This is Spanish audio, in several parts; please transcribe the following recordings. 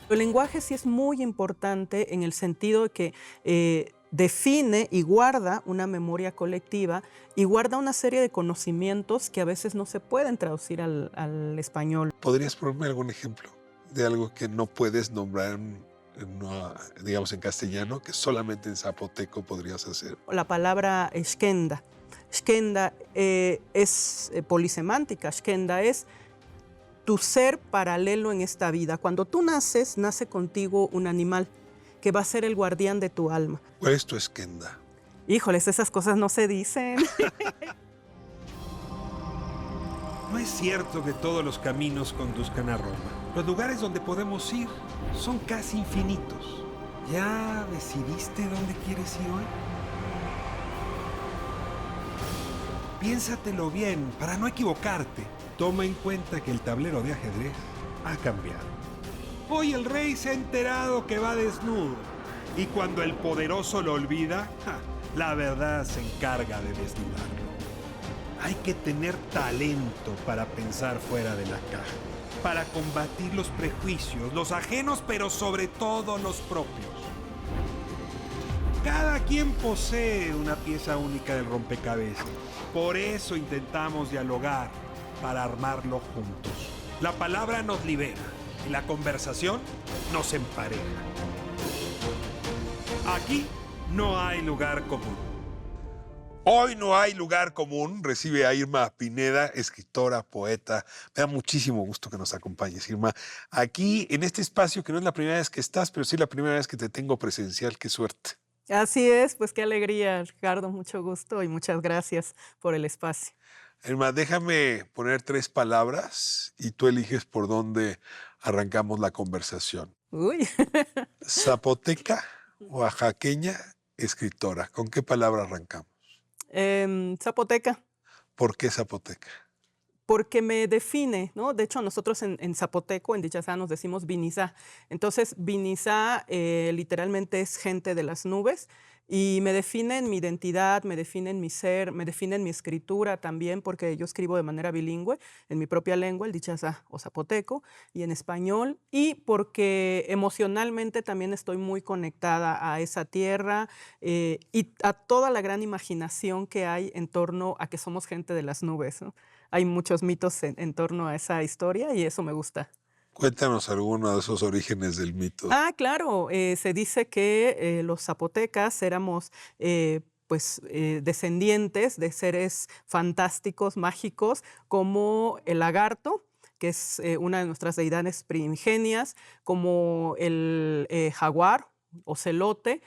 El lenguaje sí es muy importante en el sentido de que define y guarda una memoria colectiva y guarda una serie de conocimientos que a veces no se pueden traducir al español. ¿Podrías ponerme algún ejemplo de algo que no puedes nombrar digamos, en castellano, que solamente en zapoteco podrías hacer? La palabra Xkenda. Xkenda es polisemántica. Xkenda es tu ser paralelo en esta vida. Cuando tú naces, nace contigo un animal que va a ser el guardián de tu alma. ¿Cuál es tu esquenda? Híjoles, esas cosas no se dicen. No es cierto que todos los caminos conduzcan a Roma. Los lugares donde podemos ir son casi infinitos. ¿Ya decidiste dónde quieres ir hoy? Piénsatelo bien para no equivocarte. Toma en cuenta que el tablero de ajedrez ha cambiado. Hoy el rey se ha enterado que va desnudo. Y cuando el poderoso lo olvida, la verdad se encarga de desnudarlo. Hay que tener talento para pensar fuera de la caja, para combatir los prejuicios, los ajenos, pero sobre todo los propios. Cada quien posee una pieza única del rompecabezas. Por eso intentamos dialogar, para armarlo juntos. La palabra nos libera y la conversación nos empareja. Aquí no hay lugar común. Hoy no hay lugar común. Recibe a Irma Pineda, escritora, poeta. Me da muchísimo gusto que nos acompañes, Irma. Aquí, en este espacio, que no es la primera vez que estás, pero sí la primera vez que te tengo presencial. ¡Qué suerte! Así es, pues qué alegría, Ricardo, mucho gusto y muchas gracias por el espacio. Irma, déjame poner 3 palabras y tú eliges por dónde arrancamos la conversación. Uy. Zapoteca, oaxaqueña, escritora. ¿Con qué palabra arrancamos? Zapoteca, ¿Por qué zapoteca? porque me define, ¿no? De hecho, nosotros en zapoteco, en Dichazá, nos decimos Vinizá. Entonces, Vinizá literalmente es gente de las nubes y me define en mi identidad, me define en mi ser, me define en mi escritura también, porque yo escribo de manera bilingüe, en mi propia lengua, el Dichazá o zapoteco, y en español, y porque emocionalmente también estoy muy conectada a esa tierra y a toda la gran imaginación que hay en torno a que somos gente de las nubes, ¿no? Hay muchos mitos en torno a esa historia y eso me gusta. Cuéntanos alguno de esos orígenes del mito. Ah, claro, se dice que los zapotecas éramos descendientes de seres fantásticos, mágicos, como el lagarto, que es una de nuestras deidades primigenias, como el jaguar o celote,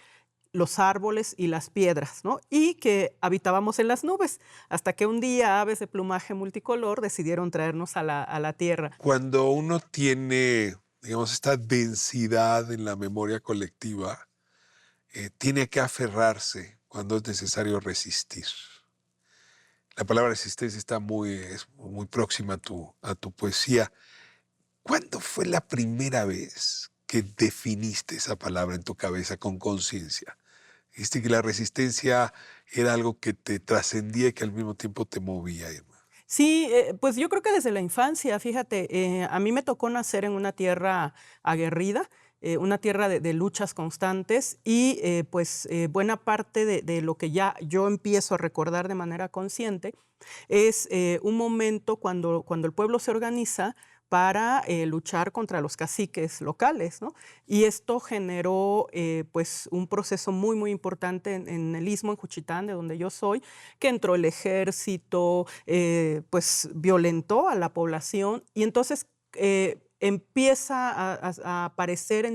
los árboles y las piedras, ¿no? Y que habitábamos en las nubes, hasta que un día aves de plumaje multicolor decidieron traernos a la tierra. Cuando uno tiene, digamos, esta densidad en la memoria colectiva, tiene que aferrarse cuando es necesario resistir. La palabra resistencia es muy próxima a tu poesía. ¿Cuándo fue la primera vez que definiste esa palabra en tu cabeza con conciencia? Dijiste que la resistencia era algo que te trascendía y que al mismo tiempo te movía, Irma. Sí, pues yo creo que desde la infancia, fíjate, a mí me tocó nacer en una tierra aguerrida, una tierra de luchas constantes y buena parte de lo que ya yo empiezo a recordar de manera consciente es un momento cuando el pueblo se organiza para luchar contra los caciques locales, ¿no? Y esto generó un proceso muy, muy importante en el Istmo, en Juchitán, de donde yo soy, que entró el ejército, violentó a la población y entonces empieza a aparecer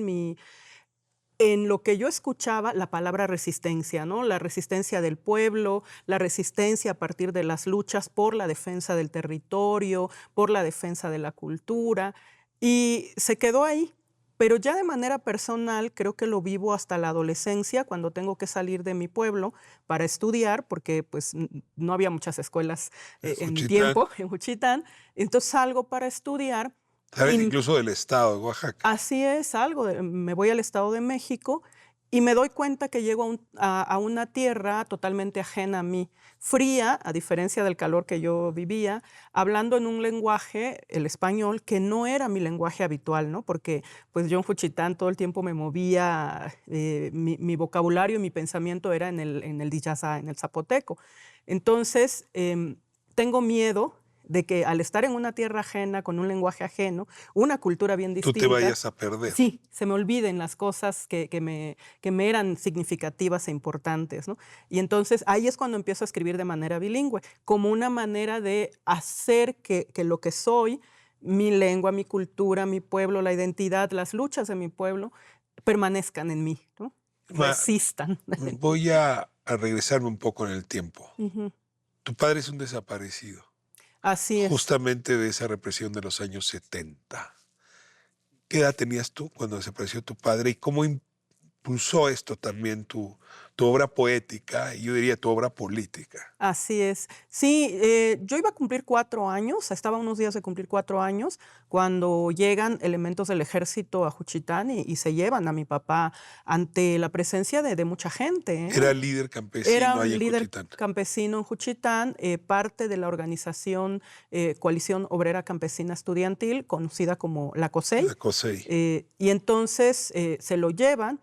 en lo que yo escuchaba, la palabra resistencia, ¿no? La resistencia del pueblo, la resistencia a partir de las luchas por la defensa del territorio, por la defensa de la cultura, y se quedó ahí. Pero ya de manera personal creo que lo vivo hasta la adolescencia, cuando tengo que salir de mi pueblo para estudiar, porque pues no había muchas escuelas en mi Juchitán, tiempo, en Juchitán. Entonces salgo para estudiar. sabes, Y incluso del estado de Oaxaca. así es, me voy al Estado de México y me doy cuenta que llego a una tierra totalmente ajena a mí, fría, a diferencia del calor que yo vivía, hablando en un lenguaje, el español, que no era mi lenguaje habitual, ¿no? Porque pues yo en Juchitán todo el tiempo me movía, mi vocabulario y mi pensamiento era en el Diyazá, en el zapoteco. Entonces, tengo miedo de que al estar en una tierra ajena, con un lenguaje ajeno, una cultura bien Tú te distinta, vayas a perder. sí, se me olviden las cosas que me eran significativas e importantes, ¿no? Y entonces ahí es cuando empiezo a escribir de manera bilingüe, como una manera de hacer que lo que soy, mi lengua, mi cultura, mi pueblo, la identidad, las luchas de mi pueblo, permanezcan en mí, ¿no? Ma, Resistan. voy a regresarme un poco en el tiempo. Ujú. Tu padre es un desaparecido, Así es. justamente de esa represión de los años 70. ¿Qué edad tenías tú cuando desapareció tu padre y cómo impulsó esto también tu obra poética y yo diría tu obra política? Así es. Sí, yo iba a cumplir 4 años, estaba a unos días de cumplir 4 años, cuando llegan elementos del ejército a Juchitán y se llevan a mi papá ante la presencia de mucha gente, ¿eh? Era líder Era campesino ahí un en líder Juchitán. campesino en Juchitán, parte de la organización Coalición Obrera Campesina Estudiantil, conocida como la COSEI, La COSEI. y entonces se lo llevan.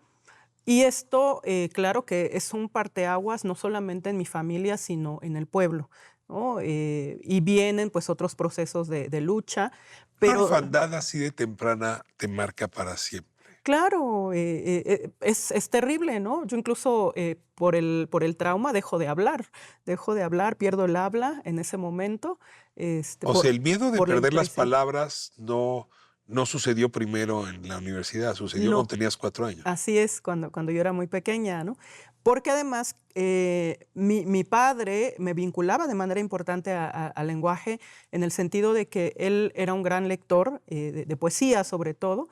Y esto, claro que es un parteaguas no solamente en mi familia, sino en el pueblo, ¿no? Y vienen pues otros procesos de lucha, Una pero orfandad así de temprana te marca para siempre. claro, es terrible, ¿no? Yo incluso por el trauma dejo de hablar, pierdo el habla en ese momento, O sea, el miedo de por la perder las impresión. palabras no sucedió primero en la universidad, sucedió cuando No. tenías 4 años. Así es, cuando yo era muy pequeña, ¿no? Porque además mi padre me vinculaba de manera importante al lenguaje en el sentido de que él era un gran lector de poesía sobre todo,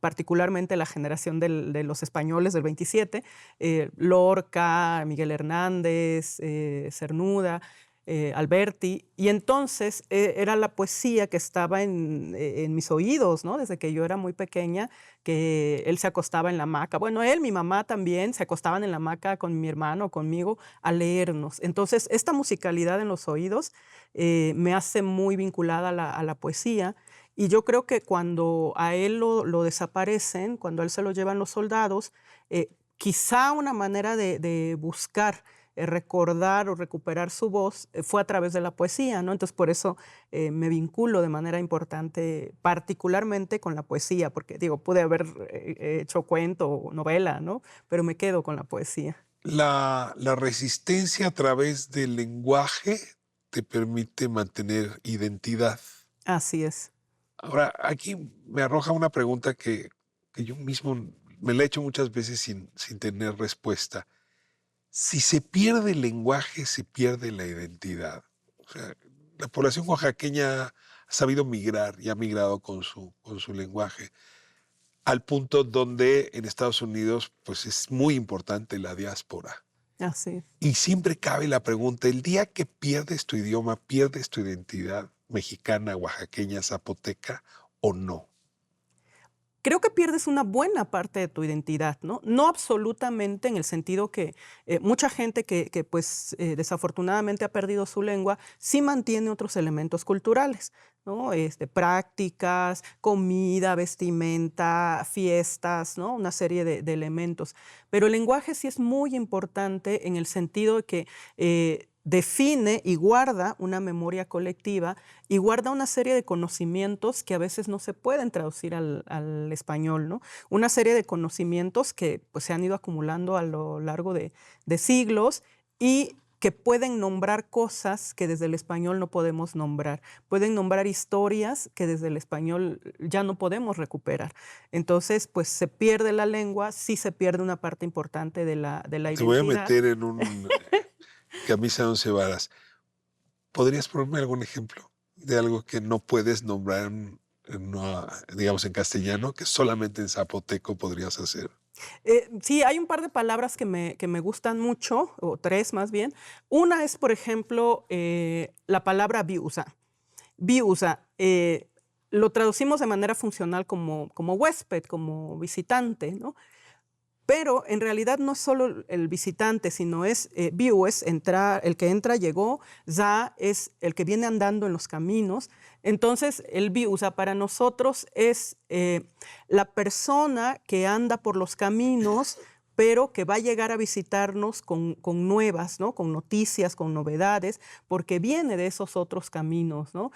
particularmente la generación de los españoles del 27, Lorca, Miguel Hernández, Cernuda, Alberti, y entonces era la poesía que estaba en mis oídos, ¿no? Desde que yo era muy pequeña, que él se acostaba en la hamaca. Bueno, él, mi mamá también, se acostaban en la hamaca con mi hermano, conmigo, a leernos. Entonces, esta musicalidad en los oídos me hace muy vinculada a la poesía. Y yo creo que cuando a él lo desaparecen, cuando a él se lo llevan los soldados, quizá una manera de buscar recordar o recuperar su voz fue a través de la poesía, ¿no? Entonces, por eso me vinculo de manera importante, particularmente con la poesía, porque digo, pude haber hecho cuento o novela, ¿no? Pero me quedo con la poesía. La resistencia a través del lenguaje te permite mantener identidad. Así es. Ahora, aquí me arroja una pregunta que yo mismo me la he hecho muchas veces sin tener respuesta. Si se pierde el lenguaje, se pierde la identidad. O sea, la población oaxaqueña ha sabido migrar y ha migrado con su lenguaje, al punto donde en Estados Unidos pues es muy importante la diáspora. Así. Y siempre cabe la pregunta, el día que pierdes tu idioma, pierdes tu identidad mexicana, oaxaqueña, zapoteca o no. Creo que pierdes una buena parte de tu identidad, ¿no? No absolutamente en el sentido que mucha gente que pues desafortunadamente ha perdido su lengua sí mantiene otros elementos culturales, ¿no? Prácticas, comida, vestimenta, fiestas, ¿no? Una serie de elementos. Pero el lenguaje sí es muy importante en el sentido de que define y guarda una memoria colectiva y guarda una serie de conocimientos que a veces no se pueden traducir al español, ¿no? Una serie de conocimientos que pues, se han ido acumulando a lo largo de siglos y que pueden nombrar cosas que desde el español no podemos nombrar. Pueden nombrar historias que desde el español ya no podemos recuperar. Entonces, pues se pierde la lengua, sí se pierde una parte importante de la identidad. Te voy a meter en un camisa de 11 varas. ¿Podrías ponerme algún ejemplo de algo que no puedes nombrar, digamos, en castellano, que solamente en zapoteco podrías hacer? Sí, hay un par de palabras que me gustan mucho, o 3 más bien. Una es, por ejemplo, la palabra viusa. Viusa, lo traducimos de manera funcional como huésped, como visitante, ¿no? Pero en realidad no es solo el visitante, sino es Biu, es el que entra, llegó, Za es el que viene andando en los caminos. Entonces, el Biu, o sea, para nosotros es la persona que anda por los caminos, pero que va a llegar a visitarnos con nuevas, ¿no? Con noticias, con novedades, porque viene de esos otros caminos, ¿no?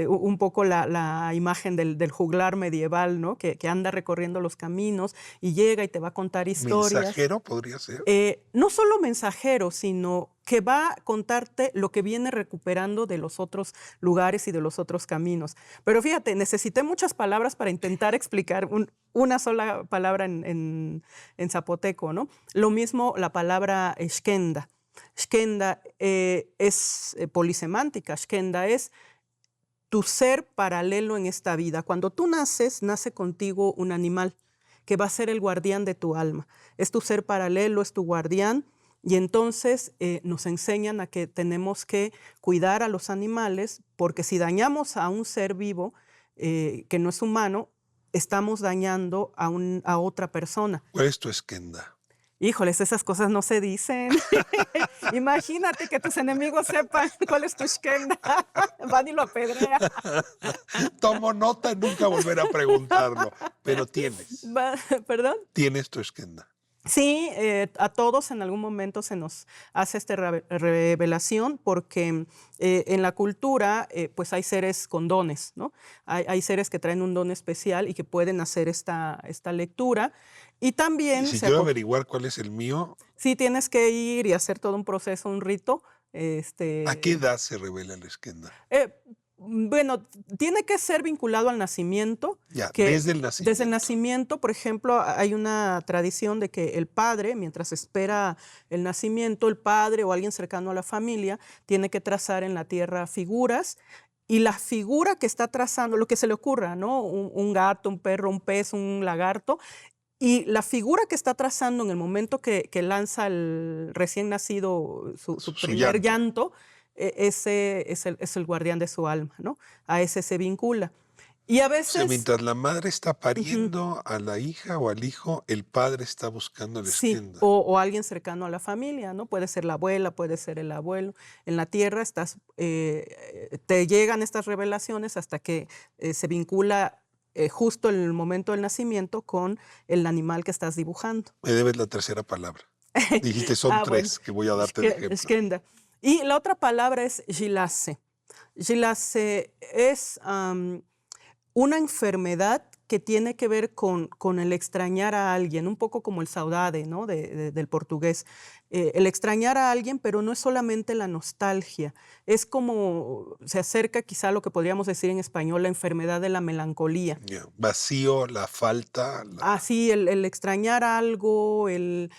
Un poco la imagen del juglar medieval, ¿no? Que anda recorriendo los caminos y llega y te va a contar historias. ¿Mensajero podría ser? No solo mensajero, sino que va a contarte lo que viene recuperando de los otros lugares y de los otros caminos. Pero fíjate, necesité muchas palabras para intentar explicar una sola palabra en zapoteco, ¿no? Lo mismo la palabra xkenda. Xkenda es polisemántica. Xkenda es tu ser paralelo en esta vida. Cuando tú naces, nace contigo un animal que va a ser el guardián de tu alma. Es tu ser paralelo, es tu guardián. Y entonces nos enseñan a que tenemos que cuidar a los animales, porque si dañamos a un ser vivo que no es humano, estamos dañando a otra persona. ¿Cuál es tu xkenda? Híjoles, esas cosas no se dicen. Imagínate que tus enemigos sepan cuál es tu xkenda. Van y lo apedrean. Tomo nota, nunca volver a preguntarlo. Pero tienes. ¿Perdón? ¿Tienes tu xkenda? Sí, a todos en algún momento se nos hace esta revelación porque en la cultura pues hay seres con dones, ¿no? Hay seres que traen un don especial y que pueden hacer esta lectura. Y también... ¿Y si quiero averiguar cuál es el mío? Sí, tienes que ir y hacer todo un proceso, un rito. ¿A qué edad se revela el xkenda? Bueno, tiene que ser vinculado al nacimiento. Ya, desde el nacimiento. Desde el nacimiento, por ejemplo, hay una tradición de que el padre, mientras espera el nacimiento, el padre o alguien cercano a la familia tiene que trazar en la tierra figuras. Y la figura que está trazando, lo que se le ocurra, ¿no? Un gato, un perro, un pez, un lagarto. Y la figura que está trazando en el momento que lanza el recién nacido su primer llanto, ese es el guardián de su alma, ¿no? A ese se vincula. Y a veces... O sea, mientras la madre está pariendo a la hija o al hijo, el padre está buscando el xkenda. Sí, o alguien cercano a la familia, ¿no? Puede ser la abuela, puede ser el abuelo. En la tierra te llegan estas revelaciones hasta que se vincula justo en el momento del nacimiento con el animal que estás dibujando. Me debes la tercera palabra. Dijiste son tres, bueno, que voy a darte de ejemplo. Xkenda. Y la otra palabra es Xilase. Xilase es una enfermedad que tiene que ver con el extrañar a alguien, un poco como el saudade, ¿no? del portugués. El extrañar a alguien, pero no es solamente la nostalgia, es como se acerca quizá a lo que podríamos decir en español la enfermedad de la melancolía. Yeah. Vacío, la falta. Sí, el extrañar algo, el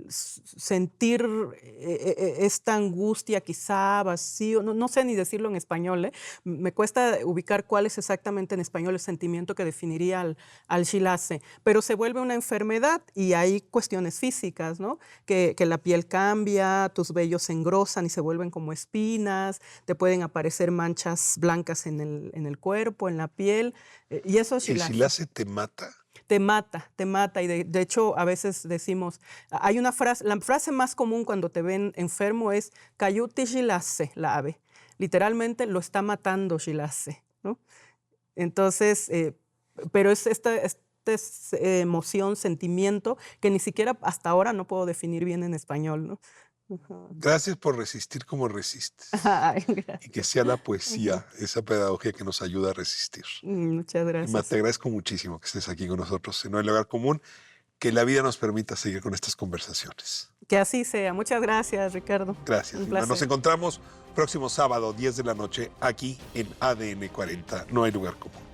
sentir esta angustia quizá, vacío, no sé ni decirlo en español, me cuesta ubicar cuál es exactamente en español el sentimiento que definiría al xilase, pero se vuelve una enfermedad y hay cuestiones físicas, ¿no? Que la piel cambia, tus vellos se engrosan y se vuelven como espinas, te pueden aparecer manchas blancas en el cuerpo, en la piel, y eso es xilase. ¿El xilase te mata? Te mata, y de hecho a veces decimos, hay una frase, la frase más común cuando te ven enfermo es "Cayuti xilase", la ave, literalmente lo está matando xilase, ¿no? Entonces, pero es esta emoción, sentimiento, que ni siquiera hasta ahora no puedo definir bien en español, ¿no? Gracias por resistir como resistes. Ay, y que sea la poesía, esa pedagogía que nos ayuda a resistir. Muchas gracias. Te agradezco muchísimo que estés aquí con nosotros en No hay lugar común, que la vida nos permita seguir con estas conversaciones. Que así sea. Muchas gracias, Ricardo. Gracias. Nos encontramos próximo sábado, 10 de la noche, aquí en ADN 40. No hay lugar común.